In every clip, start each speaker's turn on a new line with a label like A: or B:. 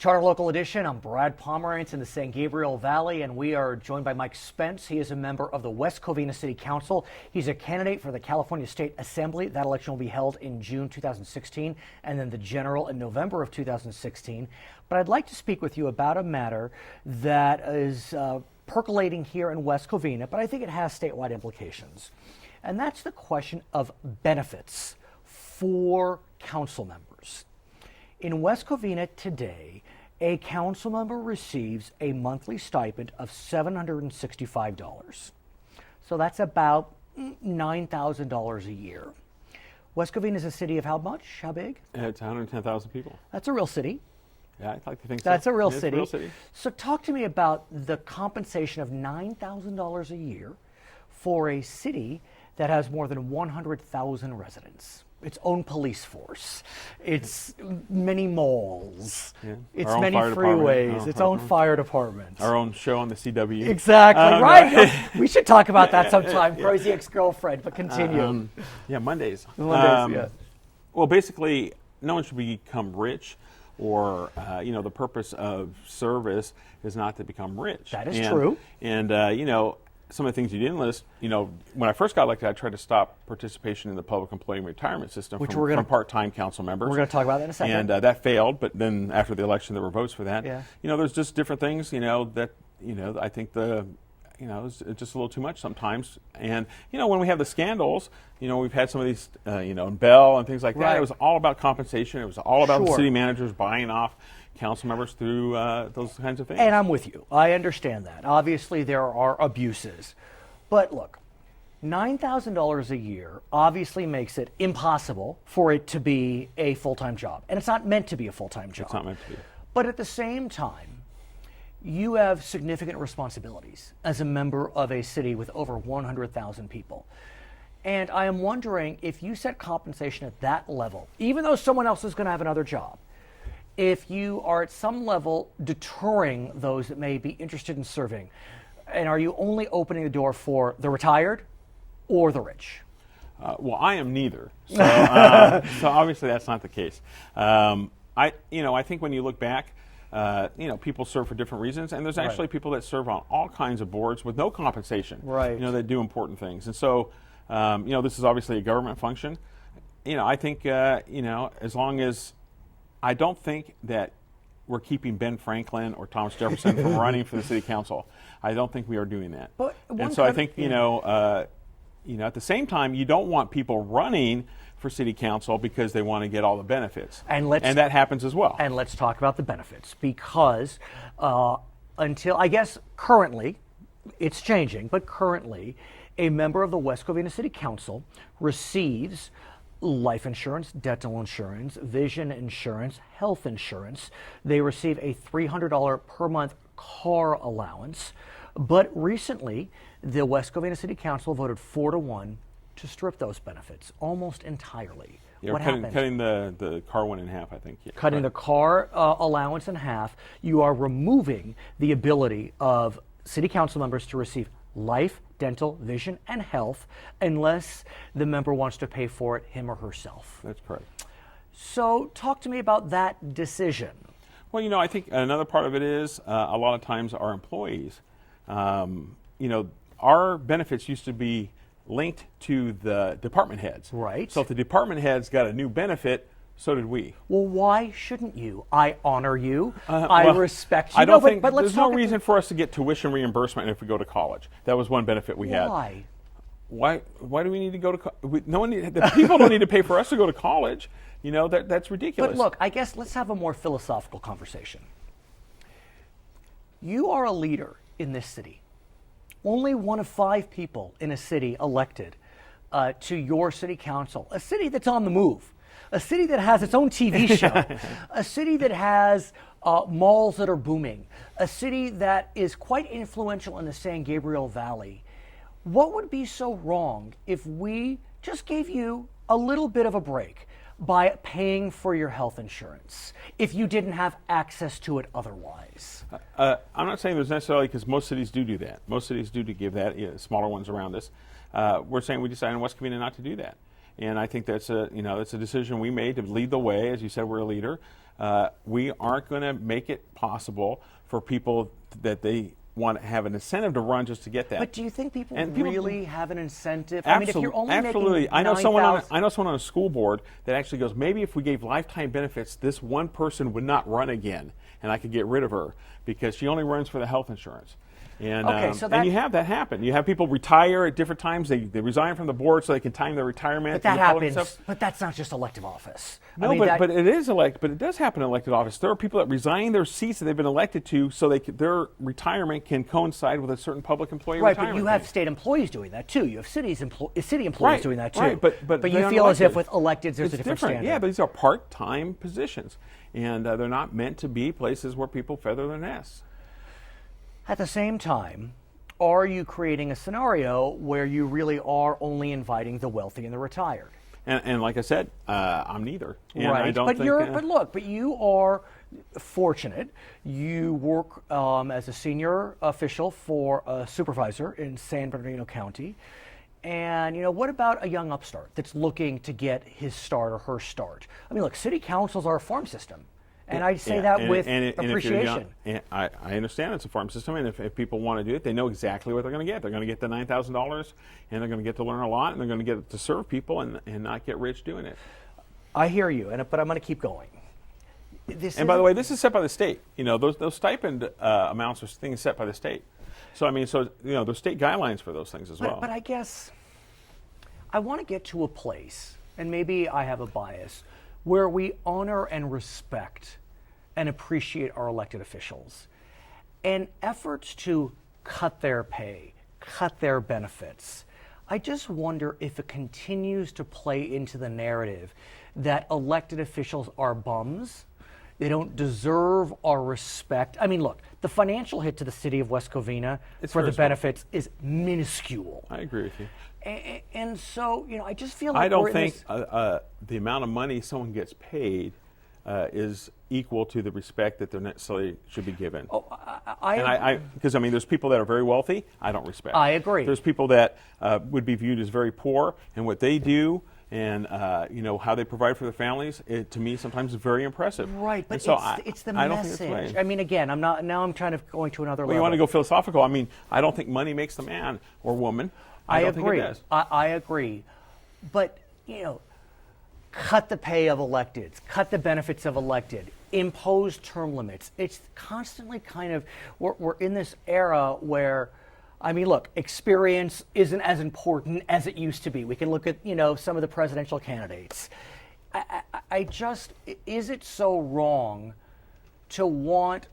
A: Charter Local Edition. I'm Brad Pomerance in the San Gabriel Valley, and we are joined by Mike Spence. He is a member of the West Covina City Council. He's a candidate for the California State Assembly. That election will be held in June 2016, and then the general in November of 2016. But I'd like to speak with you about a matter that is percolating here in West Covina, but I think it has statewide implications. And that's the question of benefits for council members. In West Covina today, a council member receives a monthly stipend of $765. So that's about $9,000 a year. West Covina is a city of how much? How big?
B: It's 110,000 people.
A: That's a real city.
B: Yeah, I'd like to think so.
A: That's a real
B: It's
A: city.
B: a real city.
A: So talk to me about the compensation of $9,000 a year for a city that has more than 100,000 residents. Its own police force, its many malls, its many freeways, its own fire department.
B: Our own show on the CW.
A: Exactly, right? We should talk about that sometime, Crazy Ex-Girlfriend, but continue.
B: Mondays.
A: Mondays,
B: Well, basically, no one should become rich, or, the purpose of service is not to become rich.
A: That is true.
B: And, some of the things you didn't list, when I first got elected, I tried to stop participation in the public employee retirement system from part-time council members.
A: We're going to talk about that in a second.
B: And that failed, but then after the election, there were votes for that.
A: Yeah.
B: There's just different things, that, I think it's just a little too much sometimes. And, when we have the scandals, we've had some of these, in Bell and things like that.
A: Right.
B: It was all about compensation. It was all about the city managers buying off council members through those kinds of things.
A: And I'm with you. I understand that. Obviously, there are abuses. But look, $9,000 a year obviously makes it impossible for it to be a full-time job. And it's not meant to be a full-time job.
B: It's not meant to be.
A: But at the same time, you have significant responsibilities as a member of a city with over 100,000 people. And I am wondering if you set compensation at that level, even though someone else is going to have another job, if you are at some level deterring those that may be interested in serving, and are you only opening the door for the retired or the rich?
B: Well, I am neither. So obviously that's not the case. I think when you look back, people serve for different reasons, and there's actually people that serve on all kinds of boards with no compensation.
A: Right.
B: That do important things. And so, this is obviously a government function. I think, as long as I don't think that we're keeping Ben Franklin or Thomas Jefferson from running for the city council. I don't think we are doing that. And so I think, at the same time, you don't want people running for city council because they want to get all the benefits. And that happens as well.
A: And let's talk about the benefits, because until, I guess currently, it's changing, but currently, a member of the West Covina City Council receives life insurance, dental insurance, vision insurance, health insurance. They receive a $300 per month car allowance. But recently, the West Covina City Council voted 4-1 to strip those benefits almost entirely. What happened?
B: Cutting the car one in half, I think. Yeah,
A: cutting the car allowance in half. You are removing the ability of city council members to receive life, dental, vision, and health unless the member wants to pay for it him or herself.
B: That's correct.
A: So talk to me about that decision.
B: Well, I think another part of it is a lot of times our employees, our benefits used to be linked to the department heads.
A: Right.
B: So if the department heads got a new benefit, so did we.
A: Well, why shouldn't you? I honor you. I respect you.
B: I don't think
A: but let's
B: there's no reason for us to get tuition reimbursement if we go to college. That was one benefit we had.
A: Why?
B: Why do we need to go to college? The people don't need to pay for us to go to college. That's ridiculous.
A: But look, I guess let's have a more philosophical conversation. You are a leader in this city. Only one of 5 people in a city elected to your city council, a city that's on the move. A city that has its own TV show, a city that has malls that are booming, a city that is quite influential in the San Gabriel Valley. What would be so wrong if we just gave you a little bit of a break by paying for your health insurance if you didn't have access to it otherwise?
B: I'm not saying there's necessarily, because most cities do that. Most cities do give that, smaller ones around us. We're saying we decided in West Covina not to do that. and I think that's a decision we made to lead the way. As you said, we're a leader. We aren't going to make it possible for people that they want to have an incentive to run just to get that.
A: But do you think people
B: people
A: really have an incentive?
B: Absolutely,
A: I mean, if you're only
B: absolutely.
A: making
B: I know someone on a
A: $9,000
B: school board that actually goes, maybe if we gave lifetime benefits, this one person would not run again, and I could get rid of her because she only runs for the health insurance. And, and you have that happen. You have people retire at different times. They resign from the board so they can time their retirement.
A: But that happens. But that's not just elective office.
B: No, I mean, but it is elected. But it does happen in elected office. There are people that resign their seats that they've been elected to, so their retirement can coincide with a certain public employee retirement.
A: Right, but you have state employees doing that too. You have city employees doing that too.
B: Right, but
A: you feel as if with electeds there's a different standard.
B: Yeah, but these are part-time positions, and they're not meant to be places where people feather their nests.
A: At the same time, are you creating a scenario where you really are only inviting the wealthy and the retired?
B: And like I said, I'm neither. And
A: right,
B: I don't
A: but you are fortunate. You work as a senior official for a supervisor in San Bernardino County. And, what about a young upstart that's looking to get his start or her start? I mean, look, city councils are a farm system. And I say that with appreciation.
B: I understand it's a farm system, and if people want to do it, they know exactly what they're going to get. They're going to get the $9,000, and they're going to get to learn a lot, and they're going to get to serve people and not get rich doing it.
A: I hear you, but I'm going to keep going.
B: By the way, this is set by the state. Those stipend amounts are things set by the state. So there's state guidelines for those things as well.
A: But I guess I want to get to a place, and maybe I have a bias, where we honor and respect and appreciate our elected officials. And efforts to cut their pay, cut their benefits, I just wonder if it continues to play into the narrative that elected officials are bums, they don't deserve our respect. I mean, look, the financial hit to the city of West Covina for the benefits is minuscule.
B: I agree with you.
A: And so, I just feel like
B: I don't think the amount of money someone gets paid is equal to the respect that they necessarily should be given. Because there's people that are very wealthy I don't respect.
A: I agree.
B: There's people that would be viewed as very poor, and what they do and how they provide for their families, to me sometimes is very impressive.
A: Right, but
B: so
A: it's the
B: I
A: message.
B: Don't think it's
A: I mean, again, I'm trying to go to another level.
B: You want to go philosophical? I mean, I don't think money makes the man or woman. I don't
A: agree.
B: think it does.
A: I agree. But, cut the pay of electeds, cut the benefits of elected, impose term limits. It's constantly we're in this era where, look, experience isn't as important as it used to be. We can look at, some of the presidential candidates. Is it so wrong to want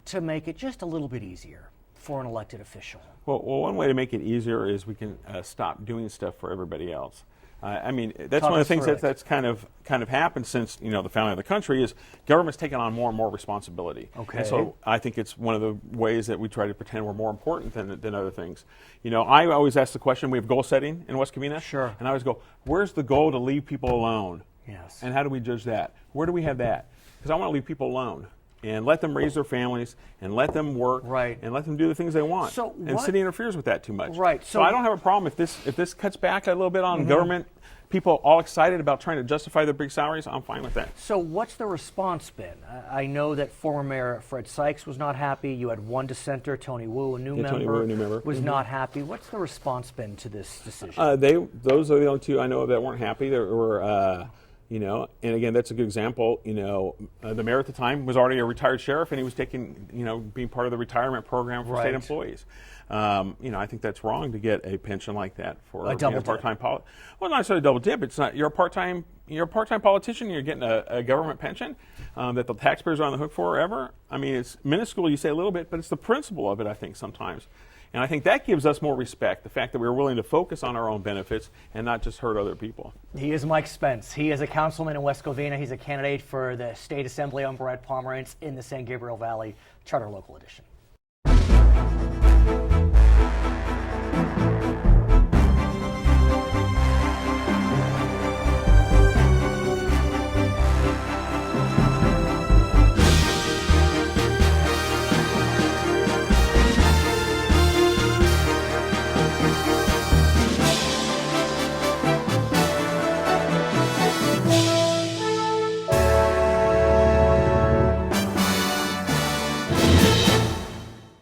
A: to make it just a little bit easier for an elected official?
B: Well, one way to make it easier is we can stop doing stuff for everybody else. That's one of the things that's kind of happened since the founding of the country is government's taken on more and more responsibility.
A: Okay.
B: And so I think it's one of the ways that we try to pretend we're more important than other things. I always ask the question. We have goal setting in West Covina.
A: Sure.
B: And I always go, where's the goal to leave people alone?
A: Yes.
B: And how do we judge that? Where do we have that? Because I want to leave people alone. And let them raise their families, and let them work,
A: right,
B: and let them do the things they want. And city interferes with that too much.
A: Right.
B: So I don't have a problem if this cuts back a little bit on government. People all excited about trying to justify their big salaries. I'm fine with that.
A: So what's the response been? I know that former Mayor Fred Sykes was not happy. You had one dissenter, Tony Wu, a new member, was not happy. What's the response been to this decision?
B: Those are the only two I know of that weren't happy. There were. And again, that's a good example. The mayor at the time was already a retired sheriff, and he was being part of the retirement program for state employees. I think that's wrong to get a pension like that for
A: a double
B: part-time. Well, not necessarily a double dip. It's not. You're a part-time politician. You're getting a government pension that the taxpayers are on the hook for forever. It's minuscule. You say a little bit, but it's the principle of it. I think sometimes. And I think that gives us more respect, the fact that we're willing to focus on our own benefits and not just hurt other people.
A: He is Mike Spence. He is a councilman in West Covina. He's a candidate for the State Assembly on Pomerance in the San Gabriel Valley Charter Local Edition.